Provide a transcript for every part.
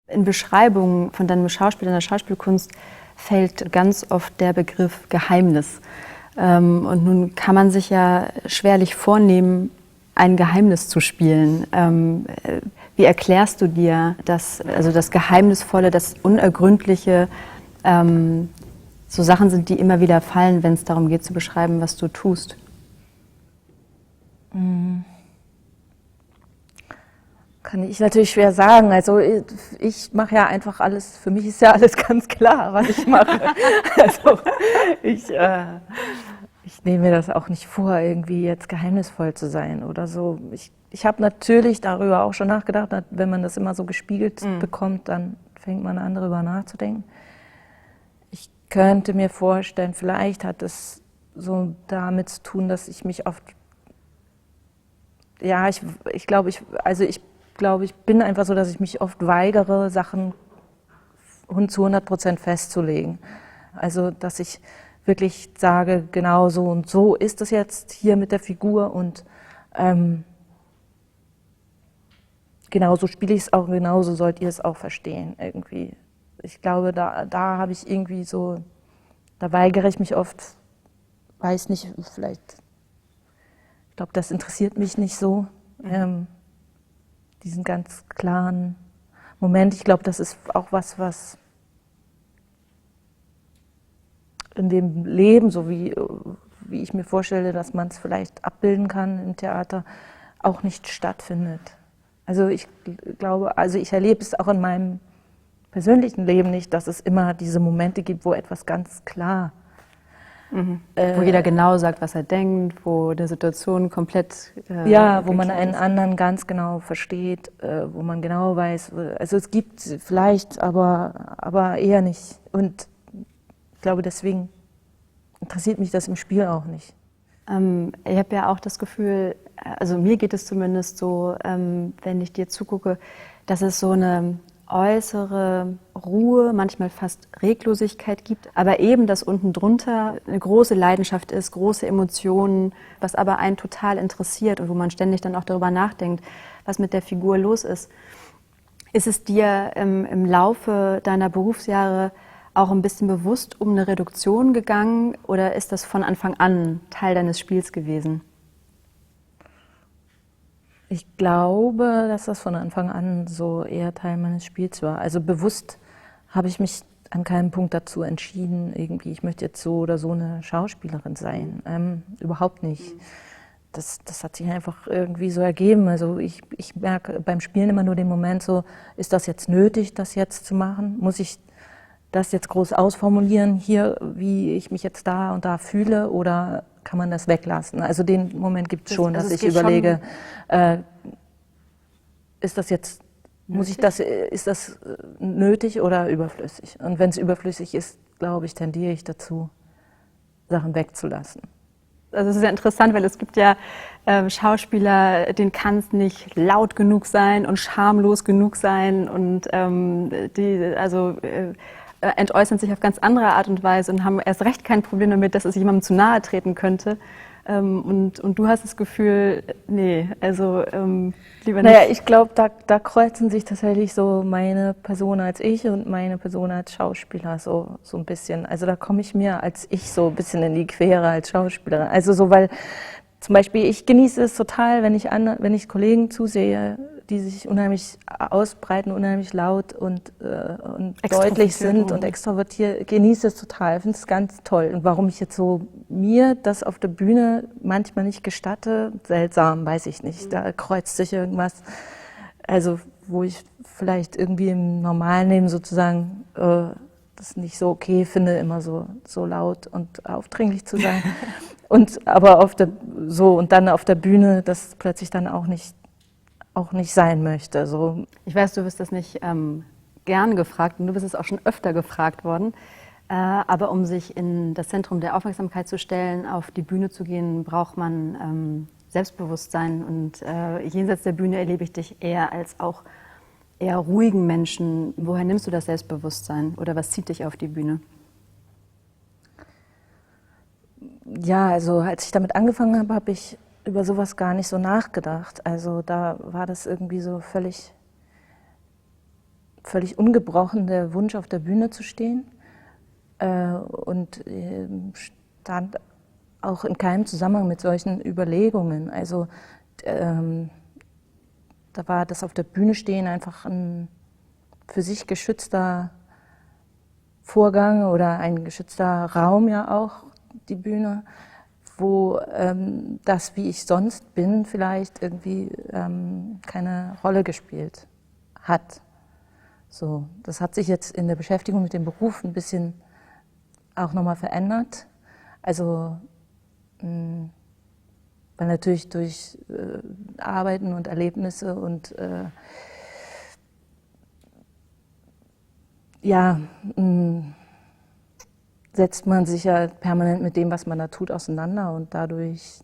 In Beschreibungen von deinem Schauspiel, deiner Schauspielkunst fällt ganz oft der Begriff Geheimnis. Und nun kann man sich ja schwerlich vornehmen, ein Geheimnis zu spielen. Wie erklärst du dir das, also das Geheimnisvolle, das Unergründliche, so Sachen sind, die immer wieder fallen, wenn es darum geht zu beschreiben, was du tust? Kann ich natürlich schwer sagen. Also ich mache ja einfach alles, für mich ist ja alles ganz klar, was ich mache. Also ich nehme mir das auch nicht vor, irgendwie jetzt geheimnisvoll zu sein oder so. Ich habe natürlich darüber auch schon nachgedacht, wenn man das immer so gespiegelt bekommt, dann fängt man an, darüber nachzudenken. Ich könnte mir vorstellen, vielleicht hat es so damit zu tun, dass ich mich oft, ja, ich glaube, ich bin einfach so, dass ich mich oft weigere, Sachen zu 100% festzulegen. Also, dass ich wirklich sage, genau so und so ist es jetzt hier mit der Figur und genauso spiele ich es auch, genauso sollt ihr es auch verstehen irgendwie. Ich glaube, da habe ich irgendwie so, da weigere ich mich oft, weiß nicht, vielleicht, ich glaube, das interessiert mich nicht so. Diesen ganz klaren Moment. Ich glaube, das ist auch was in dem Leben, so wie ich mir vorstelle, dass man es vielleicht abbilden kann im Theater, auch nicht stattfindet. Also ich glaube, also ich erlebe es auch in meinem persönlichen Leben nicht, dass es immer diese Momente gibt, wo etwas ganz klar wo jeder genau sagt, was er denkt, wo der Situation komplett ja, wo man einen anderen ganz genau versteht, wo man genau weiß, also es gibt vielleicht, aber eher nicht. Und ich glaube, deswegen interessiert mich das im Spiel auch nicht. Ich habe ja auch das Gefühl, also mir geht es zumindest so, wenn ich dir zugucke, dass es so eine äußere Ruhe, manchmal fast Reglosigkeit gibt, aber eben, dass unten drunter eine große Leidenschaft ist, große Emotionen, was aber einen total interessiert und wo man ständig dann auch darüber nachdenkt, was mit der Figur los ist. Ist es dir im Laufe deiner Berufsjahre auch ein bisschen bewusst um eine Reduktion gegangen oder ist das von Anfang an Teil deines Spiels gewesen? Ich glaube, dass das von Anfang an so eher Teil meines Spiels war. Also bewusst habe ich mich an keinem Punkt dazu entschieden, irgendwie, ich möchte jetzt so oder so eine Schauspielerin sein. Überhaupt nicht. Das hat sich einfach irgendwie so ergeben. Also ich merke beim Spielen immer nur den Moment so, ist das jetzt nötig, das jetzt zu machen? Muss ich das jetzt groß ausformulieren, hier, wie ich mich jetzt da und da fühle, oder kann man das weglassen? Also den Moment gibt es schon, dass ich überlege, ist das jetzt, ist das nötig oder überflüssig? Und wenn es überflüssig ist, glaube ich, tendiere ich dazu, Sachen wegzulassen. Also es ist ja interessant, weil es gibt ja Schauspieler, denen kann es nicht laut genug sein und schamlos genug sein und entäußern sich auf ganz andere Art und Weise und haben erst recht kein Problem damit, dass es jemandem zu nahe treten könnte. Und du hast das Gefühl, nee, also lieber nicht. Naja, ich glaube, da kreuzen sich tatsächlich so meine Person als ich und meine Person als Schauspieler so ein bisschen. Also da komme ich mir als ich so ein bisschen in die Quere als Schauspielerin. Also so, weil zum Beispiel ich genieße es total, wenn ich Kollegen zusehe, die sich unheimlich ausbreiten, unheimlich laut und deutlich sind und extrovertiert, genieße es total, finde es ganz toll. Und warum ich jetzt so mir das auf der Bühne manchmal nicht gestatte, seltsam, weiß ich nicht. Da kreuzt sich irgendwas, also wo ich vielleicht irgendwie im normalen Leben sozusagen das nicht so okay finde, immer so laut und aufdringlich zu sein. Aber und dann auf der Bühne das plötzlich dann auch nicht sein möchte. So. Ich weiß, du wirst das nicht gern gefragt und du bist es auch schon öfter gefragt worden. Aber um sich in das Zentrum der Aufmerksamkeit zu stellen, auf die Bühne zu gehen, braucht man Selbstbewusstsein. Und jenseits der Bühne erlebe ich dich eher als auch eher ruhigen Menschen. Woher nimmst du das Selbstbewusstsein oder was zieht dich auf die Bühne? Ja, also als ich damit angefangen habe, habe ich über sowas gar nicht so nachgedacht. Also da war das irgendwie so völlig völlig ungebrochen der Wunsch, auf der Bühne zu stehen und stand auch in keinem Zusammenhang mit solchen Überlegungen. Also da war das auf der Bühne stehen einfach ein für sich geschützter Vorgang oder ein geschützter Raum ja auch, die Bühne, wo das, wie ich sonst bin, vielleicht irgendwie keine Rolle gespielt hat. So, das hat sich jetzt in der Beschäftigung mit dem Beruf ein bisschen auch nochmal verändert. Also weil natürlich durch Arbeiten und Erlebnisse und setzt man sich ja permanent mit dem, was man da tut, auseinander und dadurch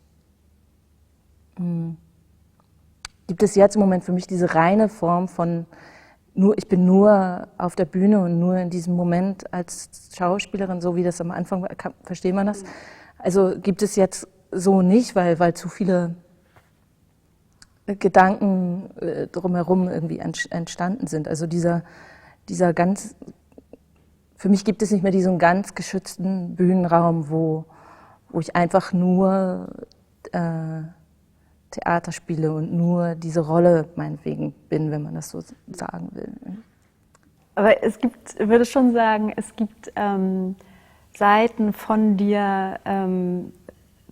gibt es jetzt im Moment für mich diese reine Form von ich bin nur auf der Bühne und nur in diesem Moment als Schauspielerin, so wie das am Anfang war, versteht man das? Also gibt es jetzt so nicht, weil zu viele Gedanken drumherum irgendwie entstanden sind. Also dieser ganz, für mich gibt es nicht mehr diesen ganz geschützten Bühnenraum, wo ich einfach nur Theater spiele und nur diese Rolle meinetwegen bin, wenn man das so sagen will. Aber es gibt, ich würde schon sagen, es gibt Seiten von dir,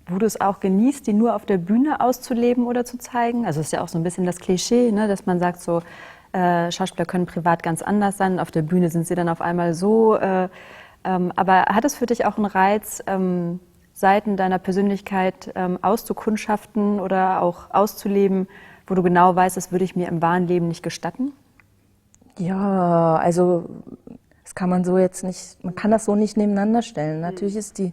wo du es auch genießt, die nur auf der Bühne auszuleben oder zu zeigen. Also es ist ja auch so ein bisschen das Klischee, ne, dass man sagt so, Schauspieler können privat ganz anders sein, auf der Bühne sind sie dann auf einmal so. Aber hat es für dich auch einen Reiz, Seiten deiner Persönlichkeit auszukundschaften oder auch auszuleben, wo du genau weißt, das würde ich mir im wahren Leben nicht gestatten? Ja, also das kann man so jetzt nicht, man kann das so nicht nebeneinander stellen. Natürlich ist die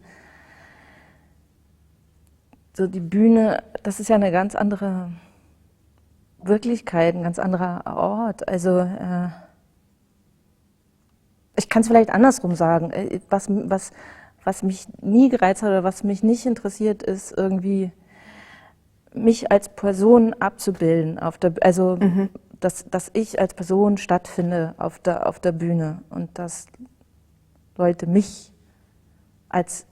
Bühne, das ist ja eine ganz andere Wirklichkeit, ein ganz anderer Ort. Also ich kann es vielleicht andersrum sagen. Was mich nie gereizt hat oder was mich nicht interessiert, ist irgendwie mich als Person abzubilden. Dass ich als Person stattfinde auf der Bühne und dass Leute mich als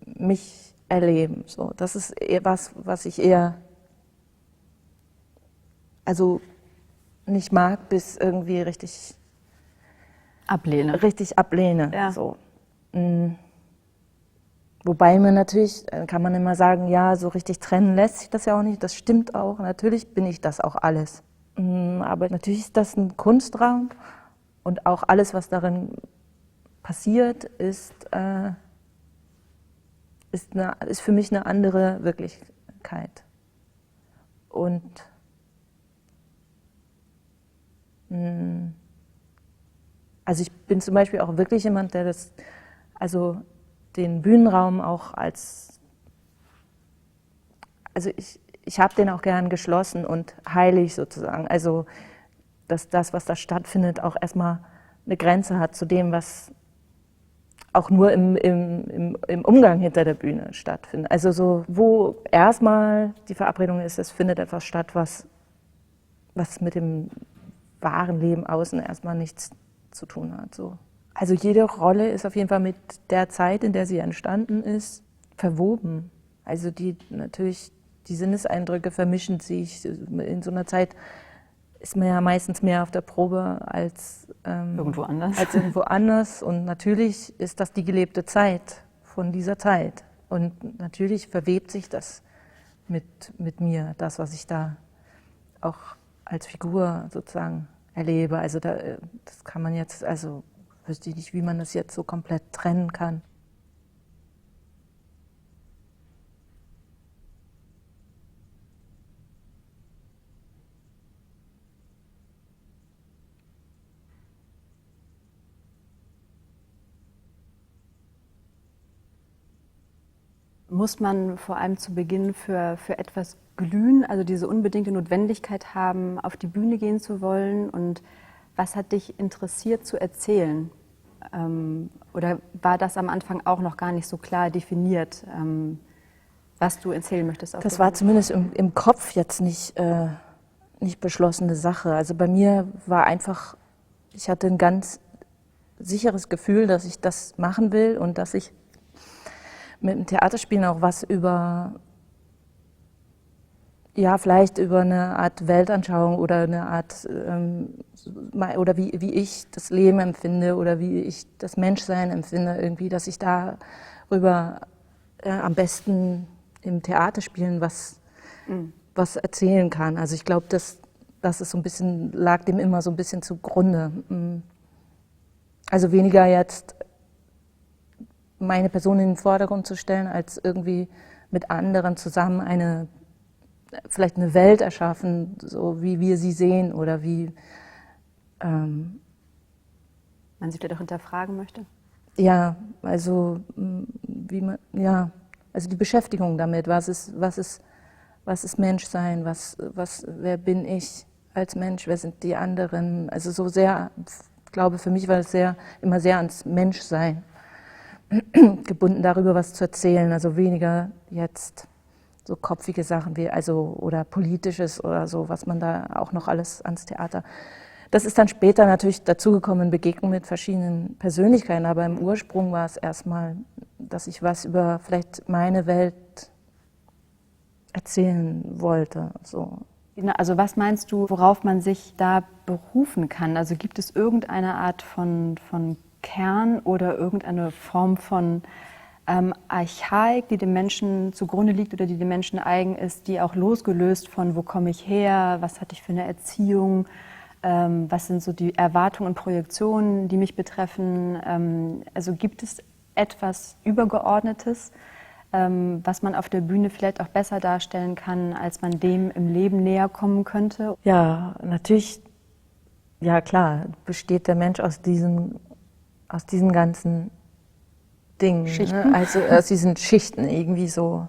mich erleben. So, das ist eher was ich eher nicht mag, bis irgendwie richtig ablehne. Ja. So. Wobei man natürlich, kann man immer sagen, ja, so richtig trennen lässt sich das ja auch nicht. Das stimmt auch. Natürlich bin ich das auch alles. Aber natürlich ist das ein Kunstraum und auch alles, was darin passiert, ist für mich eine andere Wirklichkeit. Und also ich bin zum Beispiel auch wirklich jemand, der den Bühnenraum auch ich habe den auch gern geschlossen und heilig sozusagen. Also, dass das, was da stattfindet, auch erstmal eine Grenze hat zu dem, was auch nur im Umgang hinter der Bühne stattfindet. Also so, wo erstmal die Verabredung ist, es findet etwas statt, was mit dem wahren Leben außen erstmal nichts zu tun hat. So. Also jede Rolle ist auf jeden Fall mit der Zeit, in der sie entstanden ist, verwoben. Also die Sinneseindrücke vermischen sich. In so einer Zeit ist man ja meistens mehr auf der Probe als irgendwo anders. Und natürlich ist das die gelebte Zeit von dieser Zeit. Und natürlich verwebt sich das mit mir, das, was ich da auch als Figur sozusagen erlebe. Also das kann man jetzt, wüsste ich nicht, wie man das jetzt so komplett trennen kann. Muss man vor allem zu Beginn für etwas glühen, also diese unbedingte Notwendigkeit haben, auf die Bühne gehen zu wollen? Und was hat dich interessiert zu erzählen? Oder war das am Anfang auch noch gar nicht so klar definiert, was du erzählen möchtest? Das war zumindest im Kopf jetzt nicht beschlossene Sache. Also bei mir war einfach, ich hatte ein ganz sicheres Gefühl, dass ich das machen will und dass ich mit dem Theaterspielen auch was über, ja, vielleicht über eine Art Weltanschauung oder eine Art, oder wie ich das Leben empfinde oder wie ich das Menschsein empfinde, irgendwie, dass ich darüber am besten im Theaterspielen was erzählen kann. Also ich glaube, das ist so ein bisschen, lag dem immer so ein bisschen zugrunde. Also weniger jetzt meine Person in den Vordergrund zu stellen, als irgendwie mit anderen zusammen vielleicht eine Welt erschaffen, so wie wir sie sehen oder wie man sie vielleicht auch hinterfragen möchte. Ja, also also die Beschäftigung damit, was ist Menschsein, wer bin ich als Mensch, wer sind die anderen, also so sehr, ich glaube, für mich war es immer sehr ans Menschsein gebunden, darüber was zu erzählen, also weniger jetzt so kopfige Sachen wie, oder Politisches oder so, was man da auch noch alles ans Theater. Das ist dann später natürlich dazugekommen in Begegnung mit verschiedenen Persönlichkeiten, aber im Ursprung war es erstmal, dass ich was über vielleicht meine Welt erzählen wollte. So. Also was meinst du, worauf man sich da berufen kann? Also gibt es irgendeine Art von Kern oder irgendeine Form von Archaik, die dem Menschen zugrunde liegt oder die dem Menschen eigen ist, die auch losgelöst von, wo komme ich her, was hatte ich für eine Erziehung, was sind so die Erwartungen und Projektionen, die mich betreffen? Also gibt es etwas Übergeordnetes, was man auf der Bühne vielleicht auch besser darstellen kann, als man dem im Leben näher kommen könnte? Ja, natürlich, ja klar, besteht der Mensch aus diesen ganzen Dingen, Schichten. Ne? Also aus diesen Schichten irgendwie so,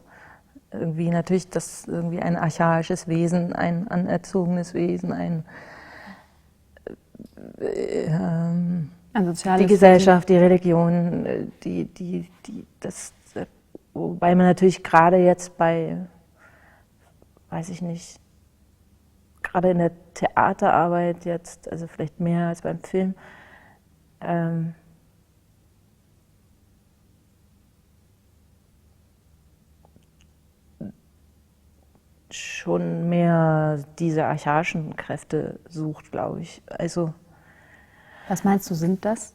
irgendwie natürlich das irgendwie ein archaisches Wesen, ein anerzogenes Wesen, die Gesellschaft, die Religion, wobei man natürlich gerade jetzt weiß ich nicht, gerade in der Theaterarbeit jetzt, also vielleicht mehr als beim Film, schon mehr diese archaischen Kräfte sucht, glaube ich. Also, was meinst du, sind das?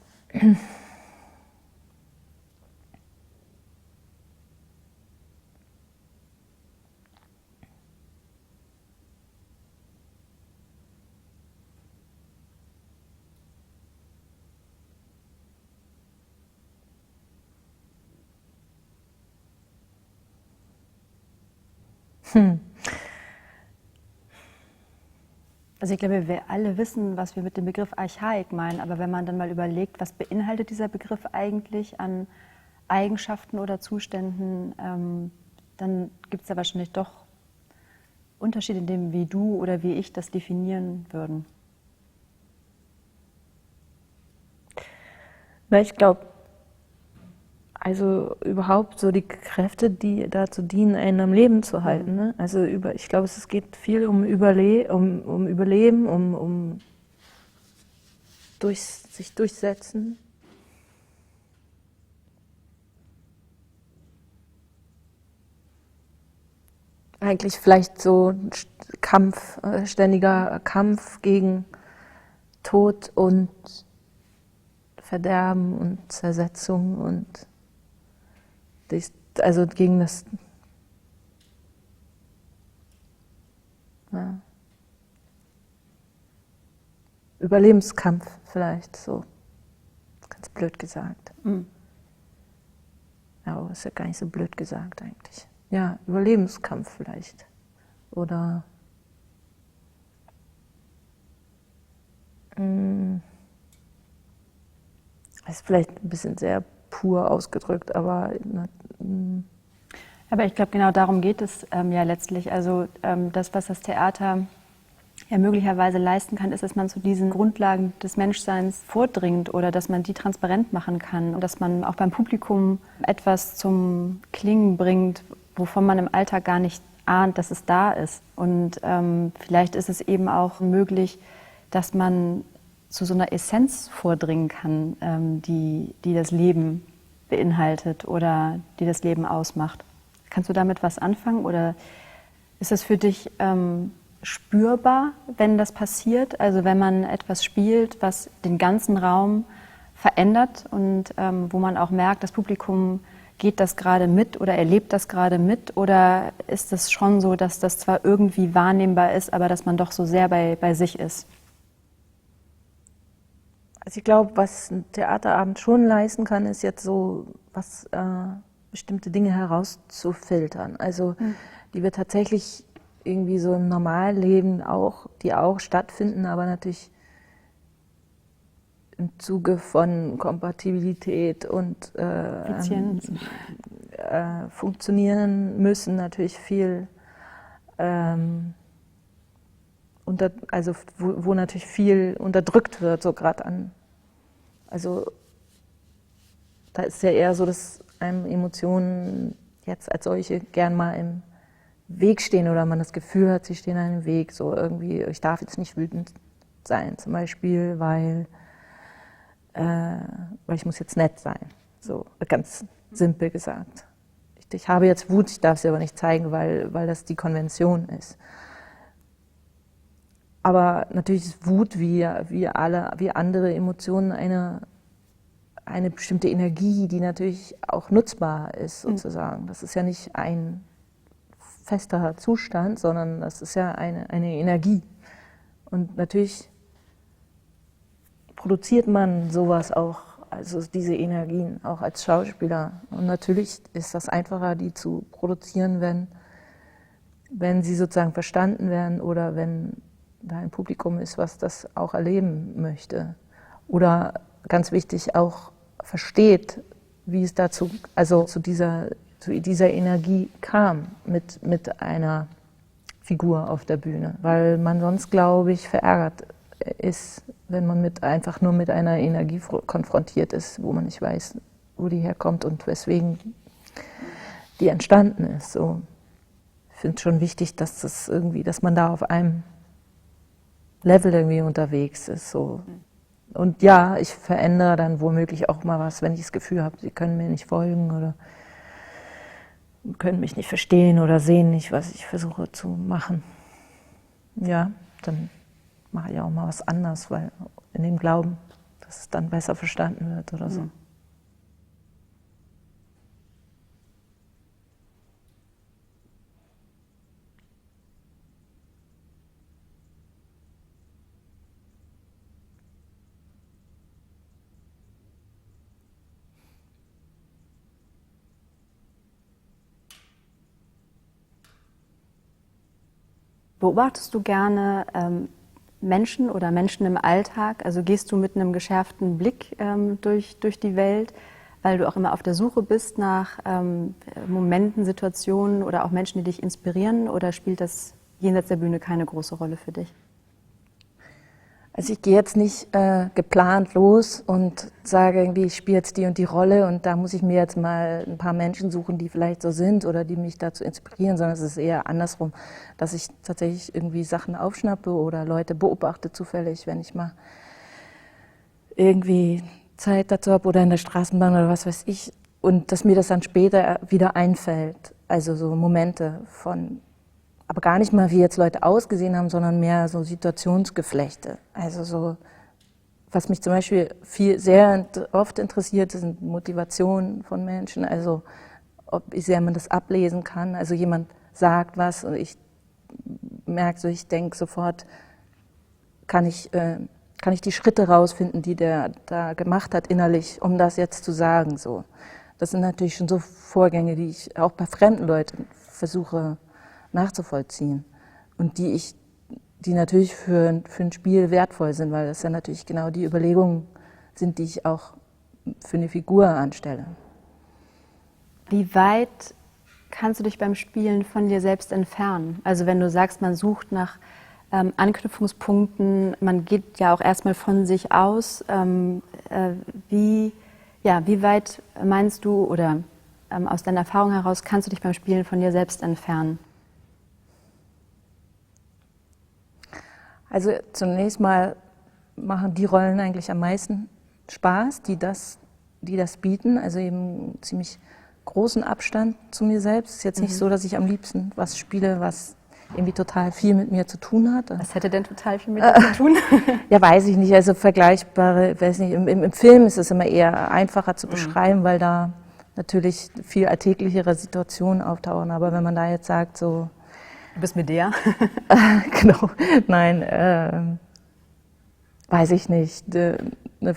Also ich glaube, wir alle wissen, was wir mit dem Begriff Archaik meinen, aber wenn man dann mal überlegt, was beinhaltet dieser Begriff eigentlich an Eigenschaften oder Zuständen, dann gibt es da wahrscheinlich doch Unterschiede in dem, wie du oder wie ich das definieren würden. Na, ich glaube, also überhaupt so die Kräfte, die dazu dienen, einen am Leben zu halten. Ne? Also ich glaube, es geht viel um Überleben, um sich durchsetzen. Eigentlich vielleicht so ein ständiger Kampf gegen Tod und Verderben und Zersetzung und also gegen das Überlebenskampf vielleicht, so ganz blöd gesagt. Ja, aber ist ja gar nicht so blöd gesagt eigentlich. Ja, Überlebenskampf vielleicht. Oder ist vielleicht ein bisschen sehr pur ausgedrückt, aber ich glaube, genau darum geht es ja letztlich. Also das, was das Theater ja möglicherweise leisten kann, ist, dass man zu diesen Grundlagen des Menschseins vordringt oder dass man die transparent machen kann und dass man auch beim Publikum etwas zum Klingen bringt, wovon man im Alltag gar nicht ahnt, dass es da ist. Und vielleicht ist es eben auch möglich, dass man zu so einer Essenz vordringen kann, die das Leben beinhaltet oder die das Leben ausmacht. Kannst du damit was anfangen oder ist das für dich spürbar, wenn das passiert? Also wenn man etwas spielt, was den ganzen Raum verändert und wo man auch merkt, das Publikum geht das gerade mit oder erlebt das gerade mit? Oder ist es schon so, dass das zwar irgendwie wahrnehmbar ist, aber dass man doch so sehr bei sich ist? Also ich glaube, was ein Theaterabend schon leisten kann, ist jetzt so, bestimmte Dinge herauszufiltern. Also die wir tatsächlich irgendwie so im Normalleben die auch stattfinden, aber natürlich im Zuge von Kompatibilität und funktionieren müssen, natürlich viel, wo natürlich viel unterdrückt wird, so gerade also da ist ja eher so, dass einem Emotionen jetzt als solche gern mal im Weg stehen oder man das Gefühl hat, sie stehen einem Weg, so irgendwie, ich darf jetzt nicht wütend sein, zum Beispiel, weil ich muss jetzt nett sein, so ganz simpel gesagt. Ich habe jetzt Wut, ich darf sie aber nicht zeigen, weil das die Konvention ist. Aber natürlich ist Wut wie andere Emotionen eine bestimmte Energie, die natürlich auch nutzbar ist, sozusagen. Das ist ja nicht ein fester Zustand, sondern das ist ja eine Energie. Und natürlich produziert man sowas auch, also diese Energien, auch als Schauspieler. Und natürlich ist das einfacher, die zu produzieren, wenn sie sozusagen verstanden werden oder wenn da ein Publikum ist, was das auch erleben möchte. Oder ganz wichtig auch versteht, wie es dazu, also zu dieser Energie kam mit einer Figur auf der Bühne. Weil man sonst, glaube ich, verärgert ist, wenn man einfach nur mit einer Energie konfrontiert ist, wo man nicht weiß, wo die herkommt und weswegen die entstanden ist. So. Ich finde es schon wichtig, dass man da auf einem Level irgendwie unterwegs ist. So. Und ja, ich verändere dann womöglich auch mal was, wenn ich das Gefühl habe, sie können mir nicht folgen oder können mich nicht verstehen oder sehen nicht, was ich versuche zu machen. Ja, dann mache ich auch mal was anderes, weil in dem Glauben, dass es dann besser verstanden wird oder so. Beobachtest du gerne Menschen oder Menschen im Alltag? Also gehst du mit einem geschärften Blick durch die Welt, weil du auch immer auf der Suche bist nach Momenten, Situationen oder auch Menschen, die dich inspirieren? Oder spielt das jenseits der Bühne keine große Rolle für dich? Also ich gehe jetzt nicht geplant los und sage irgendwie, ich spiele jetzt die und die Rolle und da muss ich mir jetzt mal ein paar Menschen suchen, die vielleicht so sind oder die mich dazu inspirieren, sondern es ist eher andersrum, dass ich tatsächlich irgendwie Sachen aufschnappe oder Leute beobachte zufällig, wenn ich mal irgendwie Zeit dazu habe oder in der Straßenbahn oder was weiß ich und dass mir das dann später wieder einfällt, also so Momente von aber gar nicht mal, wie jetzt Leute ausgesehen haben, sondern mehr so Situationsgeflechte. Also so, was mich zum Beispiel sehr oft interessiert, sind Motivationen von Menschen, also wie sehr man das ablesen kann. Also jemand sagt was und ich merke so, ich denke sofort, kann ich die Schritte rausfinden, die der da gemacht hat innerlich, um das jetzt zu sagen. So. Das sind natürlich schon so Vorgänge, die ich auch bei fremden Leuten versuche nachzuvollziehen und die natürlich für ein Spiel wertvoll sind, weil das ja natürlich genau die Überlegungen sind, die ich auch für eine Figur anstelle. Wie weit kannst du dich beim Spielen von dir selbst entfernen? Also wenn du sagst, man sucht nach Anknüpfungspunkten, man geht ja auch erstmal von sich aus, wie weit meinst du oder aus deiner Erfahrung heraus kannst du dich beim Spielen von dir selbst entfernen? Also zunächst mal machen die Rollen eigentlich am meisten Spaß, die das bieten, also eben ziemlich großen Abstand zu mir selbst. Es ist jetzt nicht so, dass ich am liebsten was spiele, was irgendwie total viel mit mir zu tun hat. Was hätte denn total viel mit dir zu tun? Ja, weiß ich nicht. Also vergleichbare, weiß nicht, im Film ist es immer eher einfacher zu beschreiben, weil da natürlich viel alltäglichere Situationen auftauchen. Aber wenn man da jetzt sagt, so... Du bist mit der? Genau, nein, weiß ich nicht. Eine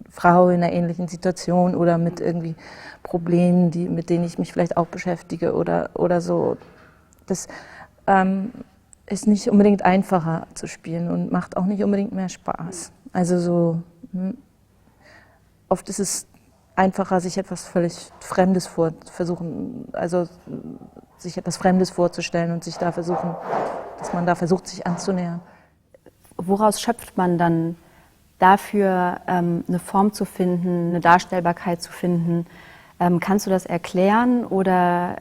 Frau in einer ähnlichen Situation oder mit irgendwie Problemen, mit denen ich mich vielleicht auch beschäftige oder so. Das ist nicht unbedingt einfacher zu spielen und macht auch nicht unbedingt mehr Spaß. Also so, oft ist es einfacher, sich etwas völlig Fremdes sich etwas Fremdes vorzustellen und dass man da versucht, sich anzunähern. Woraus schöpft man dann dafür, eine Form zu finden, eine Darstellbarkeit zu finden? Kannst du das erklären oder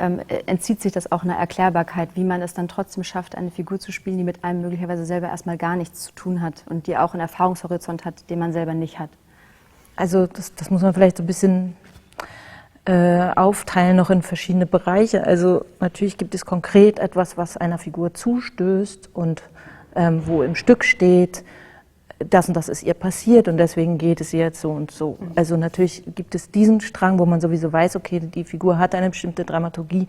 entzieht sich das auch einer Erklärbarkeit, wie man es dann trotzdem schafft, eine Figur zu spielen, die mit einem möglicherweise selber erstmal gar nichts zu tun hat und die auch einen Erfahrungshorizont hat, den man selber nicht hat? Also das muss man vielleicht so ein bisschen aufteilen noch in verschiedene Bereiche. Also natürlich gibt es konkret etwas, was einer Figur zustößt und wo im Stück steht, das und das ist ihr passiert und deswegen geht es ihr jetzt so und so. Also natürlich gibt es diesen Strang, wo man sowieso weiß, okay, die Figur hat eine bestimmte Dramaturgie,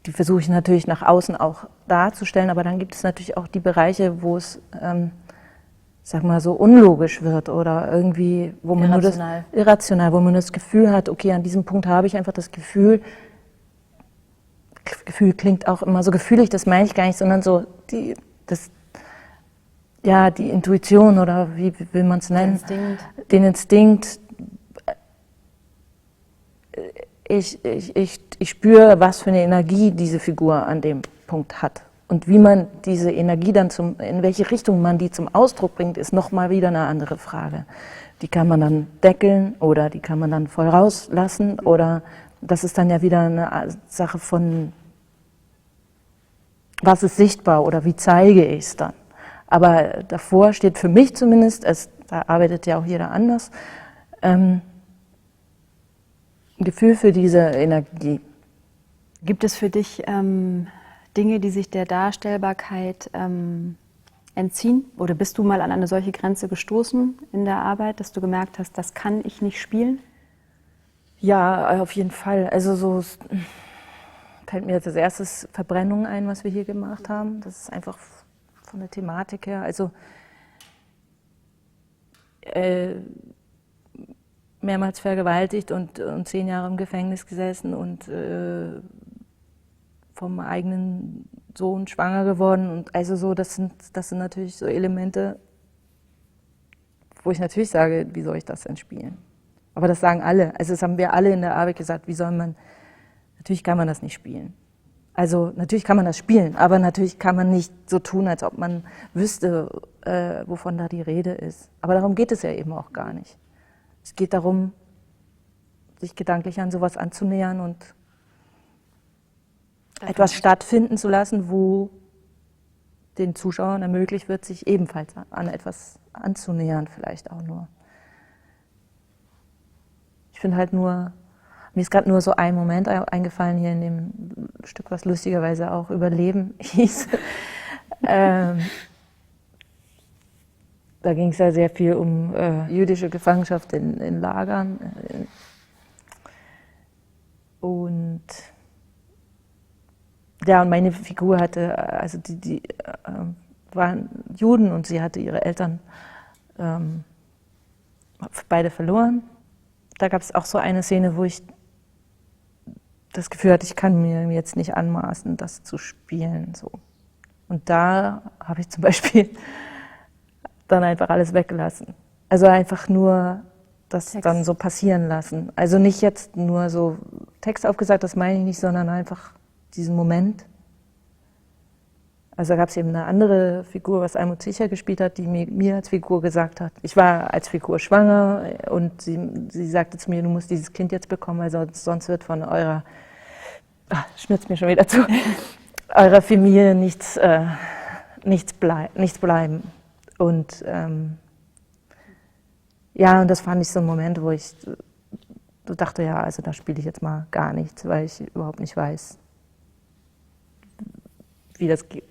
die versuche ich natürlich nach außen auch darzustellen, aber dann gibt es natürlich auch die Bereiche, wo es, sag mal so, unlogisch wird oder irgendwie, wo man irrational, wo man das Gefühl hat, okay, an diesem Punkt habe ich einfach das Gefühl klingt auch immer so gefühlig, das meine ich gar nicht, sondern so die Intuition oder wie will man es nennen? Den Instinkt. Ich spüre, was für eine Energie diese Figur an dem Punkt hat. Und wie man diese Energie dann in welche Richtung man die zum Ausdruck bringt, ist nochmal wieder eine andere Frage. Die kann man dann deckeln oder die kann man dann voll rauslassen oder das ist dann ja wieder eine Sache von, was ist sichtbar oder wie zeige ich es dann. Aber davor steht für mich zumindest, da arbeitet ja auch jeder anders, ein Gefühl für diese Energie. Gibt es für dich Dinge, die sich der Darstellbarkeit entziehen? Oder bist du mal an eine solche Grenze gestoßen in der Arbeit, dass du gemerkt hast, das kann ich nicht spielen? Ja, auf jeden Fall. Also so fällt mir jetzt als erstes Verbrennung ein, was wir hier gemacht haben. Das ist einfach von der Thematik her. Also mehrmals vergewaltigt und 10 Jahre im Gefängnis gesessen und vom eigenen Sohn schwanger geworden. Und also so, das sind natürlich so Elemente, wo ich natürlich sage, wie soll ich das denn spielen? Aber das sagen alle. Also das haben wir alle in der Arbeit gesagt, natürlich kann man das nicht spielen. Also natürlich kann man das spielen, aber natürlich kann man nicht so tun, als ob man wüsste, wovon da die Rede ist. Aber darum geht es ja eben auch gar nicht. Es geht darum, sich gedanklich an sowas anzunähern und etwas stattfinden zu lassen, wo den Zuschauern ermöglicht wird, sich ebenfalls an etwas anzunähern, vielleicht auch nur. Ich finde halt nur, mir ist gerade nur so ein Moment eingefallen hier in dem Stück, was lustigerweise auch Überleben hieß. Da ging es ja sehr viel um jüdische Gefangenschaft in Lagern. Und ja, und meine Figur hatte, also die waren Juden und sie hatte ihre Eltern beide verloren. Da gab es auch so eine Szene, wo ich das Gefühl hatte, ich kann mir jetzt nicht anmaßen, das zu spielen. So. Und da habe ich zum Beispiel dann einfach alles weggelassen. Also einfach nur das Text dann so passieren lassen. Also nicht jetzt nur so Text aufgesagt, das meine ich nicht, sondern einfach diesen Moment. Also da gab es eben eine andere Figur, was Almut Zicher gespielt hat, die mir als Figur gesagt hat, ich war als Figur schwanger und sie sagte zu mir, du musst dieses Kind jetzt bekommen, weil sonst wird von eurer, schnürzt mir schon wieder zu, eurer Familie nichts bleiben. Und ja, und das fand ich so ein Moment, wo ich so dachte, ja, also da spiele ich jetzt mal gar nichts, weil ich überhaupt nicht weiß, wie das geht.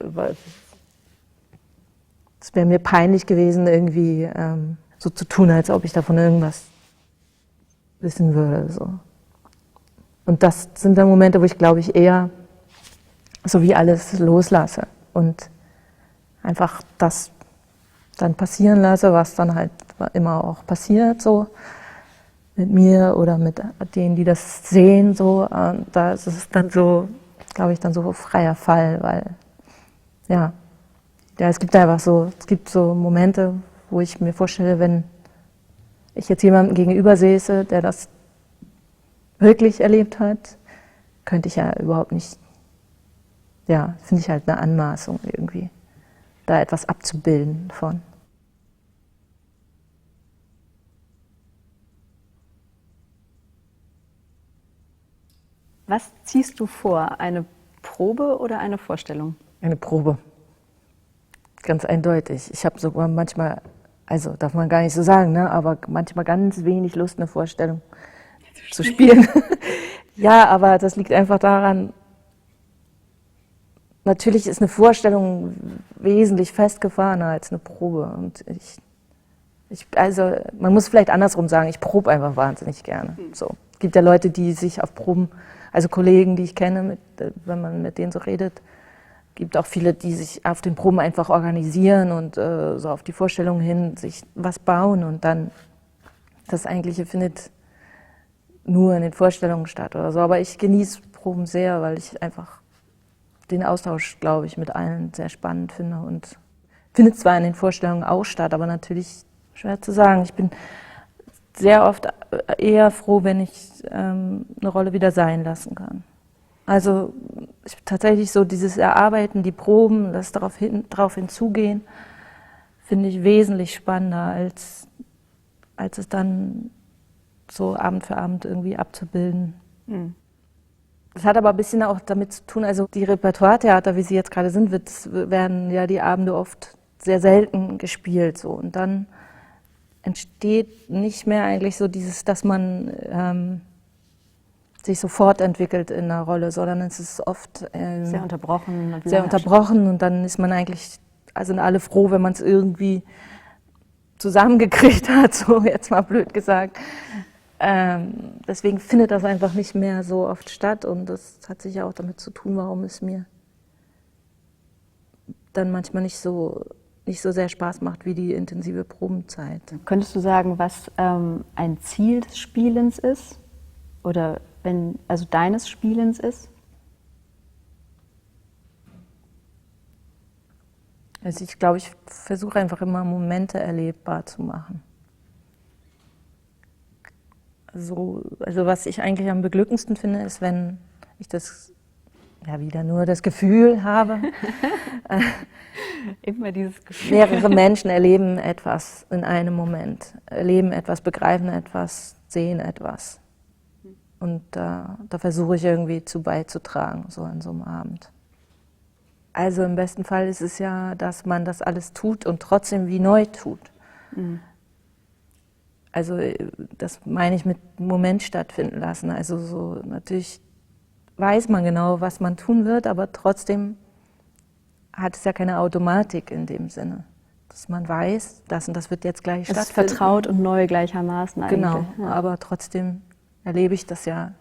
Es wäre mir peinlich gewesen, irgendwie so zu tun, als ob ich davon irgendwas wissen würde. So. Und das sind dann Momente, wo ich, glaube ich, eher so wie alles loslasse und einfach das dann passieren lasse, was dann halt immer auch passiert, so mit mir oder mit denen, die das sehen, so. Da ist es dann so, glaube ich, dann so freier Fall, weil ja, es gibt einfach so, Momente, wo ich mir vorstelle, wenn ich jetzt jemanden gegenüber säße, der das wirklich erlebt hat, könnte ich ja überhaupt nicht, ja, finde ich halt eine Anmaßung irgendwie, da etwas abzubilden von. Was ziehst du vor? Eine Probe oder eine Vorstellung? Eine Probe. Ganz eindeutig. Ich habe sogar manchmal, also darf man gar nicht so sagen, ne, aber manchmal ganz wenig Lust, eine Vorstellung zu spielen. Ja, aber das liegt einfach daran, natürlich ist eine Vorstellung wesentlich festgefahrener als eine Probe. Und also man muss vielleicht andersrum sagen, ich probe einfach wahnsinnig gerne. So. Es gibt ja Leute, die sich auf Proben, also Kollegen, die ich kenne, wenn man mit denen so redet, gibt auch viele, die sich auf den Proben einfach organisieren und so auf die Vorstellung hin sich was bauen und dann das Eigentliche findet nur in den Vorstellungen statt oder so. Aber ich genieße Proben sehr, weil ich einfach den Austausch, glaube ich, mit allen sehr spannend finde und findet zwar in den Vorstellungen auch statt, aber natürlich schwer zu sagen. Ich bin sehr oft eher froh, wenn ich eine Rolle wieder sein lassen kann. Also tatsächlich so dieses Erarbeiten, die Proben, das darauf hinzugehen, finde ich wesentlich spannender, als es dann so Abend für Abend irgendwie abzubilden. Mhm. Das hat aber ein bisschen auch damit zu tun, also die Repertoiretheater, wie sie jetzt gerade sind, werden ja die Abende oft sehr selten gespielt. So. Und dann entsteht nicht mehr eigentlich so dieses, dass man sich sofort entwickelt in einer Rolle, sondern es ist oft sehr unterbrochen. Sehr unterbrochen und dann ist man eigentlich, also sind alle froh, wenn man es irgendwie zusammengekriegt hat, so jetzt mal blöd gesagt. Deswegen findet das einfach nicht mehr so oft statt und das hat sicher auch damit zu tun, warum es mir dann manchmal nicht so sehr Spaß macht wie die intensive Probenzeit. Könntest du sagen, was ein Ziel des Spielens ist? Oder also deines Spielens ist? Also ich glaube, ich versuche einfach immer Momente erlebbar zu machen. Also was ich eigentlich am beglückendsten finde, ist, wenn ich wieder nur das Gefühl habe, immer dieses Gefühl. Mehrere Menschen erleben etwas in einem Moment, erleben etwas, begreifen etwas, sehen etwas. Und da versuche ich irgendwie beizutragen, so an so einem Abend. Also im besten Fall ist es ja, dass man das alles tut und trotzdem wie neu tut. Mhm. Also das meine ich mit Moment stattfinden lassen. Also so natürlich weiß man genau, was man tun wird, aber trotzdem hat es ja keine Automatik in dem Sinne. Dass man weiß, das und das wird jetzt gleich stattfinden. Es ist vertraut und neu gleichermaßen eigentlich. Genau, ja. Aber trotzdem erlebe ich das ja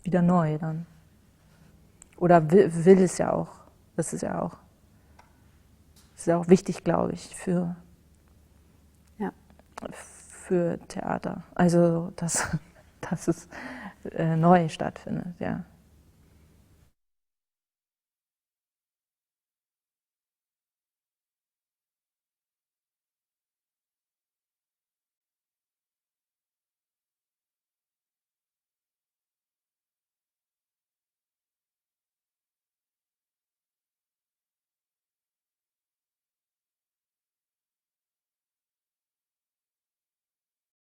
wieder neu dann. Oder will es ja auch. Das ist ja auch wichtig, glaube ich, für Theater. Also, dass es neu stattfindet, ja.